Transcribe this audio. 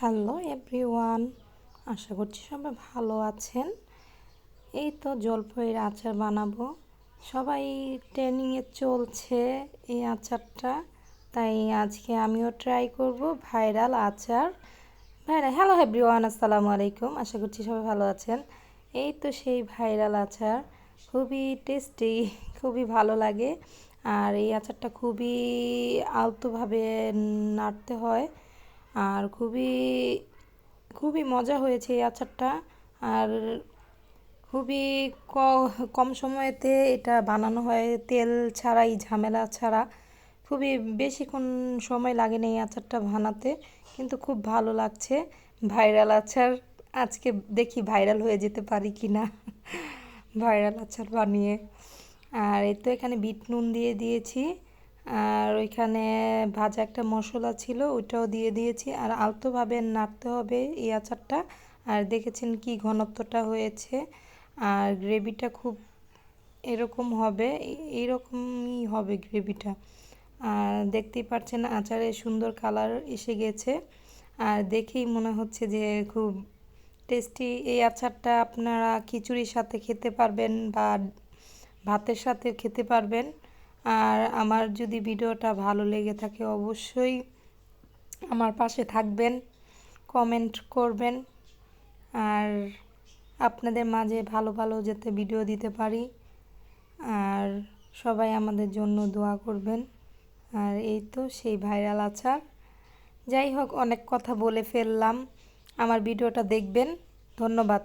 Hello everyone, আশা করছি সবাই ভালো আছেন। এই তো জলপাইয়ের আচার বানাবো, সবাই ট্রেনিংয়ে চলছে এই আচারটা, তাই আজকে আমিও ট্রাই করব ভাইরাল আচার। হ্যালো এভরিওয়ান, আসসালামু আলাইকুম। আশা করছি সবাই ভালো আছেন। এই তো সেই ভাইরাল আচার, খুবই টেস্টি, খুবই ভালো লাগে। আর এই আচারটা খুবই আলতোভাবে নাড়তে হয়, আর খুবই খুবই মজা হয়েছে এই আচারটা। আর খুবই কম সময়েতে এটা বানানো হয়, তেল ছাড়াই, ঝামেলা ছাড়া। খুবই বেশিক্ষণ সময় লাগে না এই আচারটা বানাতে, কিন্তু খুব ভালো লাগছে। ভাইরাল আচার, আজকে দেখি ভাইরাল হয়ে যেতে পারি কি না ভাইরাল আচার বানিয়ে। আর এই তো এখানে বিট নুন দিয়ে দিয়েছি, আর ওইখানে ভাজা একটা মশলা ছিল ওইটাও দিয়ে দিয়েছি। আর আলতোভাবে নাড়তে হবে এই আচারটা। আর দেখেছেন কি ঘনত্বটা হয়েছে, আর গ্রেভিটা খুব এরকম হবে, এইরকমই হবে গ্রেভিটা। আর দেখতেই পাচ্ছেন আচারের সুন্দর কালার এসে গেছে, আর দেখেই মনে হচ্ছে যে খুব টেস্টি। এই আচারটা আপনারা খিচুড়ির সাথে খেতে পারবেন বা ভাতের সাথে খেতে পারবেন। আর আমার যদি ভিডিওটা ভালো লেগে থাকে অবশ্যই আমার পাশে থাকবেন, কমেন্ট করবেন, আর আপনাদের মাঝে ভালো ভালো যাতে ভিডিও দিতে পারি। আর সবাই আমাদের জন্য দোয়া করবেন। আর এই তো সেই ভাইরাল আচার। যাই হোক, অনেক কথা বলে ফেললাম। আমার ভিডিওটা দেখবেন। ধন্যবাদ।